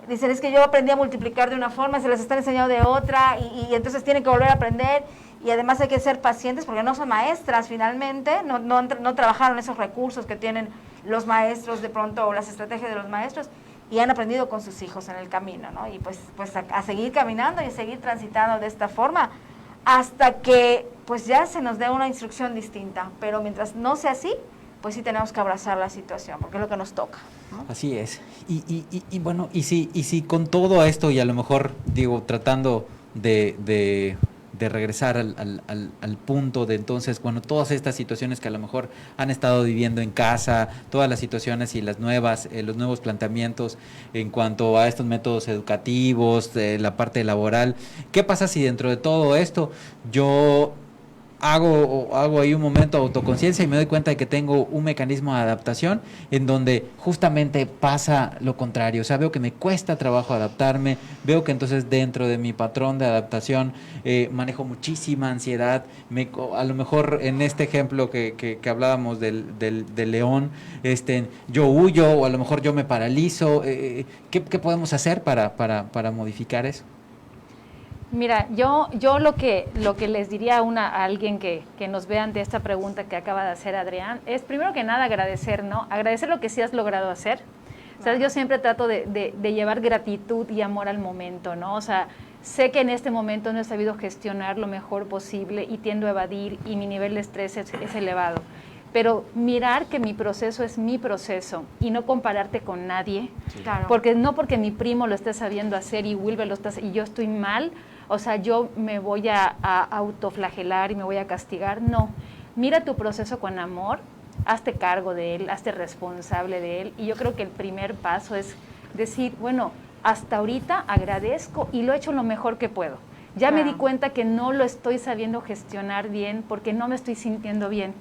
dicen, es que yo aprendí a multiplicar de una forma, se les está enseñando de otra y entonces tienen que volver a aprender y además hay que ser pacientes porque no son maestras finalmente, no trabajaron esos recursos que tienen los maestros de pronto o las estrategias de los maestros y han aprendido con sus hijos en el camino, ¿no? Y pues a seguir caminando y a seguir transitando de esta forma hasta que pues ya se nos dé una instrucción distinta, pero mientras no sea así, pues sí tenemos que abrazar la situación, porque es lo que nos toca, ¿no? Así es. Y bueno, y si con todo esto, y a lo mejor, digo, tratando de regresar al punto de entonces, bueno, todas estas situaciones que a lo mejor han estado viviendo en casa, todas las situaciones y los nuevos planteamientos en cuanto a estos métodos educativos, la parte laboral, ¿qué pasa si dentro de todo esto yo hago ahí un momento de autoconciencia y me doy cuenta de que tengo un mecanismo de adaptación en donde justamente pasa lo contrario? O sea, veo que me cuesta trabajo adaptarme, veo que entonces dentro de mi patrón de adaptación manejo muchísima ansiedad, a lo mejor en este ejemplo que hablábamos del león, yo huyo o a lo mejor yo me paralizo. ¿Qué podemos hacer para modificar eso? Mira, yo lo que les diría a alguien que nos vea ante esta pregunta que acaba de hacer Adrián, es primero que nada agradecer, ¿no? Agradecer lo que sí has logrado hacer. O sea, yo siempre trato de llevar gratitud y amor al momento, ¿no? O sea, sé que en este momento no he sabido gestionar lo mejor posible y tiendo a evadir y mi nivel de estrés es elevado. Pero mirar que mi proceso es mi proceso y no compararte con nadie, Claro. porque no porque mi primo lo esté sabiendo hacer y Wilber lo está y yo estoy mal, o sea, yo me voy a autoflagelar y me voy a castigar. No, mira tu proceso con amor, hazte cargo de él, hazte responsable de él. Y yo creo que el primer paso es decir, bueno, hasta ahorita agradezco y lo he hecho lo mejor que puedo. Ya me di cuenta que no lo estoy sabiendo gestionar bien porque no me estoy sintiendo bien.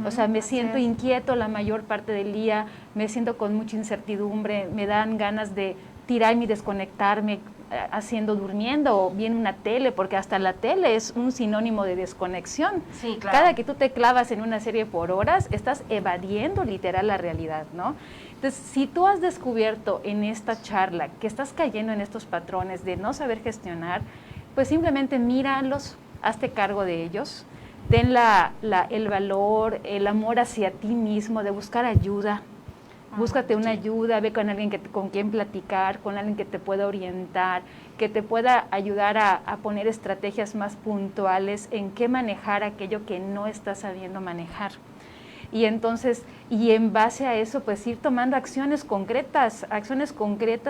O sea, me siento inquieto la mayor parte del día, me siento con mucha incertidumbre, me dan ganas de tirarme y desconectarme durmiendo o viendo una tele, porque hasta la tele es un sinónimo de desconexión. Sí, claro. Cada que tú te clavas en una serie por horas, estás evadiendo literal la realidad, ¿no? Entonces, si tú has descubierto en esta charla que estás cayendo en estos patrones de no saber gestionar, pues simplemente míralos, hazte cargo de ellos, ten el valor, el amor hacia ti mismo, de buscar ayuda. Búscate una ayuda, ve con alguien con quien platicar, con alguien que te pueda orientar, que te pueda ayudar a poner estrategias más puntuales en qué manejar aquello que no estás sabiendo manejar. Y entonces, y en base a eso, pues ir tomando acciones concretas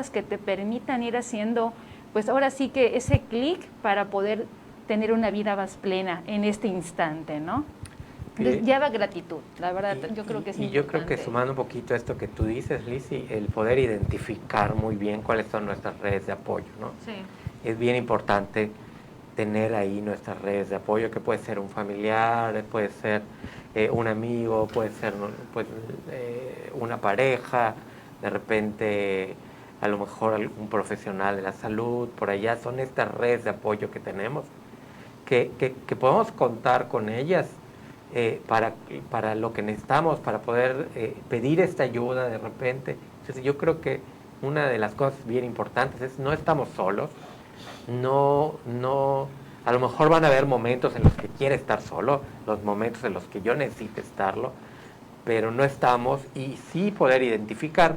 que te permitan ir haciendo, pues ahora sí que ese clic para poder tener una vida más plena en este instante, ¿no? Lleva gratitud, la verdad, yo creo que es importante. Y yo creo que sumando un poquito a esto que tú dices, Lizzy, el poder identificar muy bien cuáles son nuestras redes de apoyo, ¿no? Sí. Es bien importante tener ahí nuestras redes de apoyo, que puede ser un familiar, puede ser un amigo, puede ser una pareja, de repente a lo mejor algún profesional de la salud, por allá son estas redes de apoyo que tenemos, que podemos contar con ellas para lo que necesitamos, para poder pedir esta ayuda de repente. Entonces yo creo que una de las cosas bien importantes es no estamos solos, a lo mejor van a haber momentos en los que quiere estar solo, los momentos en los que yo necesito estarlo, pero no estamos, y sí poder identificar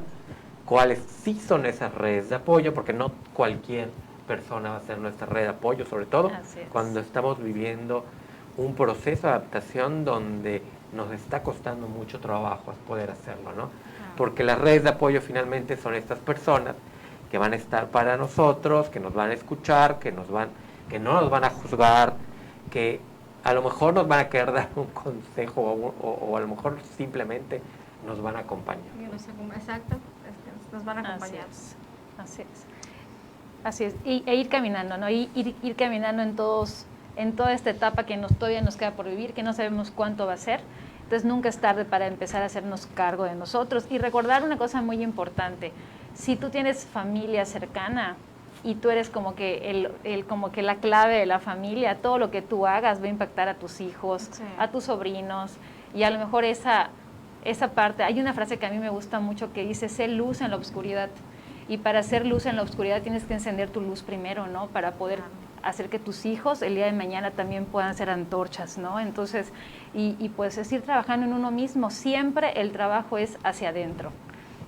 cuáles sí son esas redes de apoyo, porque no cualquier persona va a ser nuestra red de apoyo, sobre todo cuando estamos viviendo un proceso de adaptación donde nos está costando mucho trabajo poder hacerlo, ¿no? Porque las redes de apoyo finalmente son estas personas que van a estar para nosotros, que nos van a escuchar, que no nos van a juzgar, que a lo mejor nos van a querer dar un consejo o a lo mejor simplemente nos van a acompañar. Exacto, nos van a acompañar. Así es. E ir caminando, ¿no? Ir caminando en toda esta etapa que todavía nos queda por vivir, que no sabemos cuánto va a ser. Entonces nunca es tarde para empezar a hacernos cargo de nosotros. Y recordar una cosa muy importante, si tú tienes familia cercana y tú eres como que como que la clave de la familia, todo lo que tú hagas va a impactar a tus hijos, a tus sobrinos, y a lo mejor esa parte, hay una frase que a mí me gusta mucho que dice, sé luz en la oscuridad. Y para ser luz en la oscuridad tienes que encender tu luz primero, ¿no? Para poder hacer que tus hijos el día de mañana también puedan ser antorchas, ¿no? Entonces, y pues es ir trabajando en uno mismo. Siempre el trabajo es hacia adentro.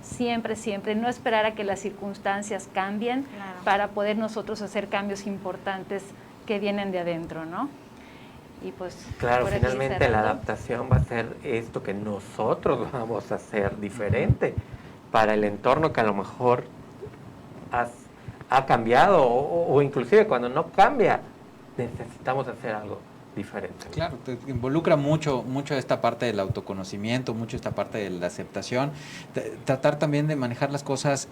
Siempre, siempre. No esperar a que las circunstancias cambien para poder nosotros hacer cambios importantes que vienen de adentro, ¿no? Y pues... Claro, finalmente la adaptación va a ser esto que nosotros vamos a hacer diferente para el entorno que a lo mejor ha cambiado o inclusive cuando no cambia necesitamos hacer algo diferente. Claro, te involucra mucho esta parte del autoconocimiento, mucho esta parte de la aceptación, tratar también de manejar las cosas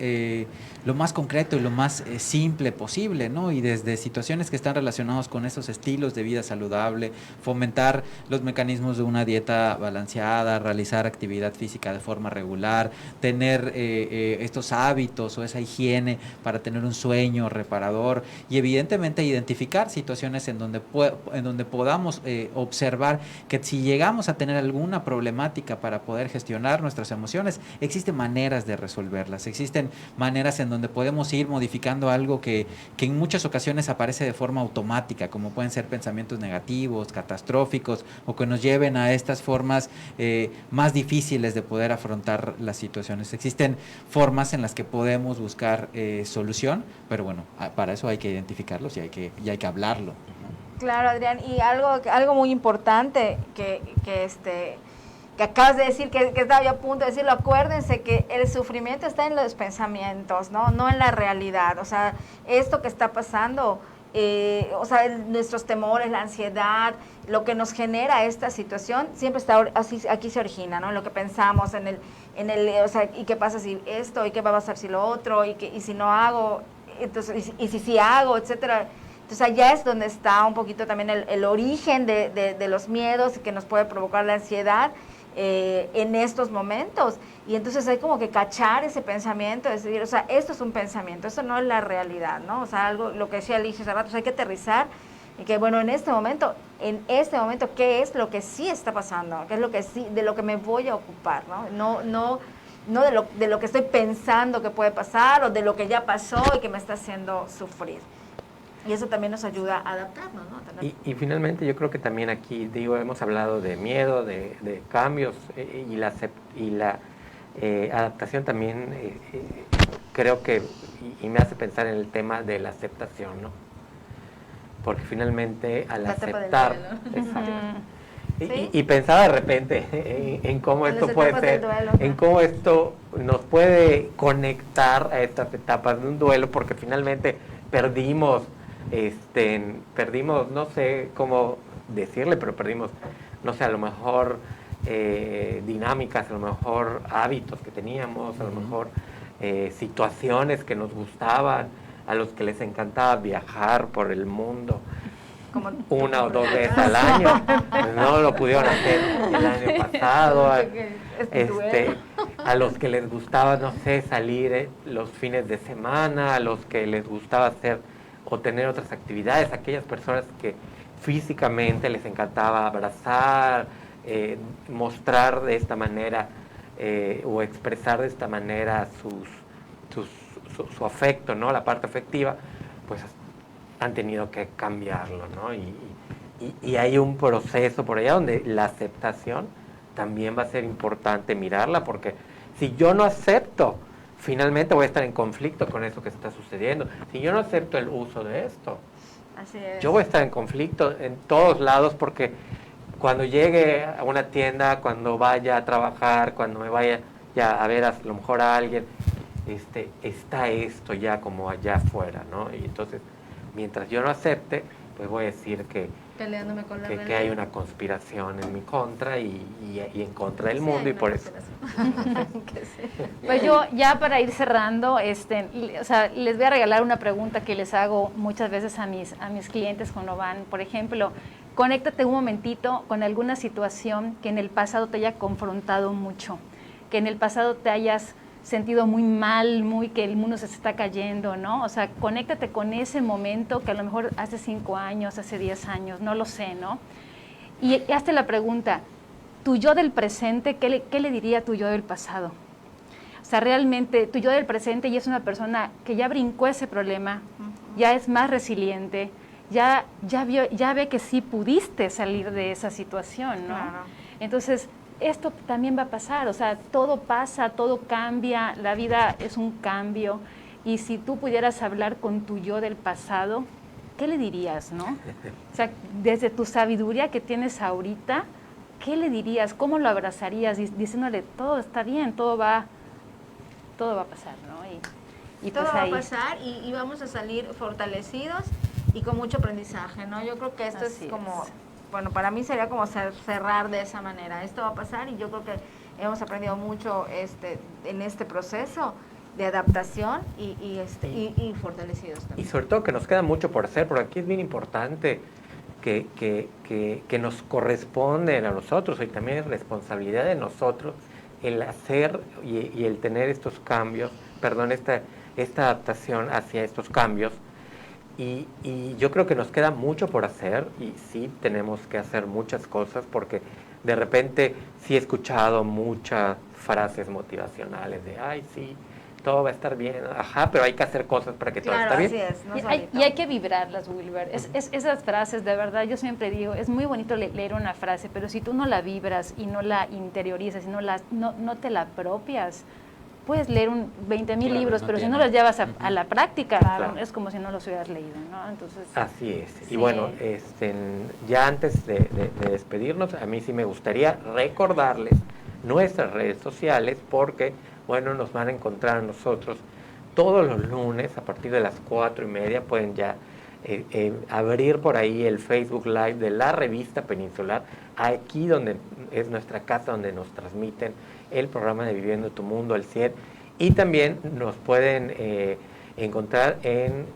lo más concreto y lo más simple posible, ¿no? Y desde situaciones que están relacionadas con esos estilos de vida saludable, fomentar los mecanismos de una dieta balanceada, realizar actividad física de forma regular, tener estos hábitos o esa higiene para tener un sueño reparador y evidentemente identificar situaciones en donde podamos podamos observar que si llegamos a tener alguna problemática para poder gestionar nuestras emociones, existen maneras de resolverlas, existen maneras en donde podemos ir modificando algo que en muchas ocasiones aparece de forma automática, como pueden ser pensamientos negativos, catastróficos, o que nos lleven a estas formas más difíciles de poder afrontar las situaciones. Existen formas en las que podemos buscar solución, pero bueno, para eso hay que identificarlos y hay que hablarlo. Claro, Adrián, y algo muy importante que acabas de decir, que estaba yo a punto de decirlo, acuérdense que el sufrimiento está en los pensamientos, no en la realidad. O sea, esto que está pasando, nuestros temores, la ansiedad, lo que nos genera esta situación, siempre está así, aquí se origina, ¿no? En lo que pensamos, o sea, ¿y qué pasa si esto? ¿Y qué va a pasar si lo otro? ¿Y si no hago? Entonces, ¿y si sí hago? Etcétera. Entonces allá es donde está un poquito también el origen de los miedos que nos puede provocar la ansiedad en estos momentos. Y entonces hay como que cachar ese pensamiento, decir, o sea, esto es un pensamiento, esto no es la realidad, ¿no? O sea, lo que decía Alicia hace rato, o sea, hay que aterrizar y que, bueno, en este momento, ¿qué es lo que sí está pasando? ¿Qué es lo que sí, de lo que me voy a ocupar, ¿no? No de lo que estoy pensando que puede pasar o de lo que ya pasó y que me está haciendo sufrir. Y eso también nos ayuda a adaptarnos, ¿no? Y finalmente yo creo que también aquí, hemos hablado de miedo, de cambios y la adaptación también creo que, y me hace pensar en el tema de la aceptación, ¿no? Porque finalmente al aceptar... Exacto. ¿Sí? Y pensaba de repente en cómo esto puede ser, en cómo esto nos puede conectar a estas etapas de un duelo, porque finalmente perdimos, no sé cómo decirle, pero perdimos, no sé, a lo mejor dinámicas, a lo mejor hábitos que teníamos, a lo mejor situaciones que nos gustaban, a los que les encantaba viajar por el mundo. Como una o dos veces al año, pues no lo pudieron hacer el año pasado, a los que les gustaba, no sé, salir los fines de semana, a los que les gustaba hacer o tener otras actividades, aquellas personas que físicamente les encantaba abrazar, mostrar de esta manera o expresar de esta manera su afecto, ¿no? La parte afectiva, pues han tenido que cambiarlo, ¿no? Y hay un proceso por allá donde la aceptación también va a ser importante mirarla, porque si yo no acepto, finalmente voy a estar en conflicto con eso que está sucediendo. Si yo no acepto el uso de esto, así es, yo voy a estar en conflicto en todos lados, porque cuando llegue a una tienda, cuando vaya a trabajar, cuando me vaya ya a ver a lo mejor a alguien, está esto ya como allá afuera, ¿no? Y entonces, mientras yo no acepte, pues voy a decir que hay una conspiración en mi contra y en contra del mundo, y por eso. Pues yo, ya para ir cerrando, o sea, les voy a regalar una pregunta que les hago muchas veces a mis clientes cuando van, por ejemplo, conéctate un momentito con alguna situación que en el pasado te haya confrontado mucho, que en el pasado te hayas sentido muy mal, que el mundo se está cayendo, ¿no? O sea, conéctate con ese momento que a lo mejor hace 5 años, hace 10 años, no lo sé, ¿no? Y hazte la pregunta, tu yo del presente, ¿qué le diría a tu yo del pasado? O sea, realmente tu yo del presente ya es una persona que ya brincó ese problema, ya es más resiliente, ya ve que sí pudiste salir de esa situación, ¿no? Claro. Entonces, esto también va a pasar, o sea, todo pasa, todo cambia, la vida es un cambio, y si tú pudieras hablar con tu yo del pasado, ¿qué le dirías, no? O sea, desde tu sabiduría que tienes ahorita, ¿qué le dirías? ¿Cómo lo abrazarías? Diciéndole, todo está bien, todo va a pasar, ¿no? Y todo pues va ahí. a pasar y vamos a salir fortalecidos y con mucho aprendizaje, ¿no? Yo creo que esto Así es como... es. Bueno, para mí sería como cerrar de esa manera. Esto va a pasar y yo creo que hemos aprendido mucho en este proceso de adaptación y fortalecidos también. Y sobre todo que nos queda mucho por hacer, porque aquí es bien importante que nos corresponde a nosotros, y también es responsabilidad de nosotros el hacer y el tener estos cambios, esta adaptación hacia estos cambios, y yo creo que nos queda mucho por hacer y sí tenemos que hacer muchas cosas porque de repente sí he escuchado muchas frases motivacionales de, ay, sí, todo va a estar bien, ajá, pero hay que hacer cosas para que todo Claro, esté así bien. es. No Y hay que vibrarlas, Wilber. Esas frases, de verdad, yo siempre digo, es muy bonito leer una frase, pero si tú no la vibras y no la interiorizas y no te la apropias, puedes leer 20,000 Claro, libros, no pero si tiene. no los llevas a la práctica, Claro. es como si no los hubieras leído, ¿no? Entonces, Así es. sí. Y bueno, ya antes de despedirnos, a mí sí me gustaría recordarles nuestras redes sociales porque, bueno, nos van a encontrar a nosotros todos los lunes a partir de las 4:30. Pueden ya abrir por ahí el Facebook Live de la revista Peninsular, aquí donde es nuestra casa, donde nos transmiten el programa de Viviendo tu Mundo al 100. Y también nos pueden encontrar en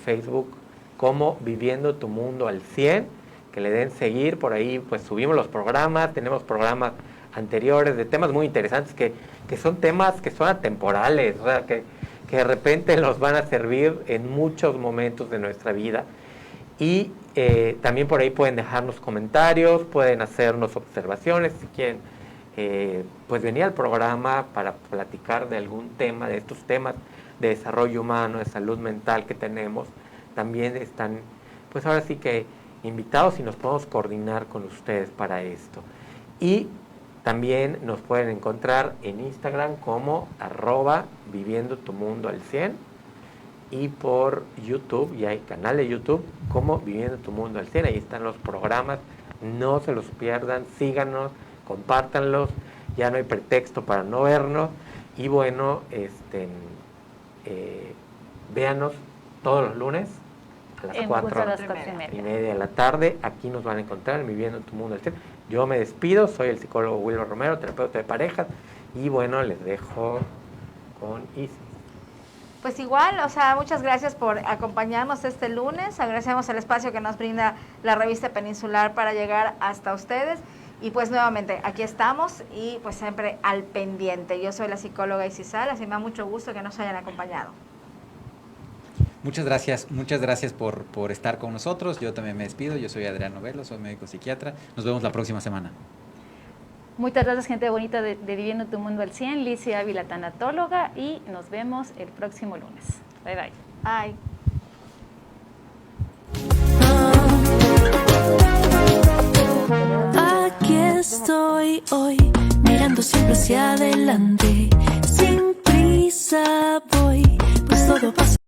Facebook como Viviendo tu Mundo al 100, que le den seguir, por ahí pues subimos los programas, tenemos programas anteriores de temas muy interesantes que son temas que son atemporales, o sea, que de repente nos van a servir en muchos momentos de nuestra vida. Y también por ahí pueden dejarnos comentarios, pueden hacernos observaciones, si quieren pues venir al programa para platicar de algún tema, de estos temas de desarrollo humano, de salud mental que tenemos. También están, pues ahora sí que invitados y nos podemos coordinar con ustedes para esto. Y también nos pueden encontrar en Instagram como @viviendo tu mundo al 100 y por YouTube, y hay canal de YouTube como Viviendo tu Mundo al 100. Ahí están los programas, no se los pierdan, síganos, compártanlos, ya no hay pretexto para no vernos. Y bueno, véanos todos los lunes a las en 4:30 punto de las 4:30. de la tarde. Aquí nos van a encontrar en Viviendo tu Mundo al 100. Yo me despido, soy el psicólogo Wilber Romero, terapeuta de parejas, y bueno, les dejo con Isis. Pues igual, o sea, muchas gracias por acompañarnos este lunes. Agradecemos el espacio que nos brinda la revista Peninsular para llegar hasta ustedes. Y pues nuevamente, aquí estamos y pues siempre al pendiente. Yo soy la psicóloga Isis Salas y me da mucho gusto que nos hayan acompañado. Muchas gracias por estar con nosotros. Yo también me despido. Yo soy Adrián Novelo, soy médico psiquiatra. Nos vemos la próxima semana. Muchas gracias, gente bonita de Viviendo tu Mundo al 100, Licia Ávila, tanatóloga, y nos vemos el próximo lunes. Bye, bye. Ay. Aquí estoy hoy, mirando siempre hacia adelante, sin prisa voy, pues todo pasa.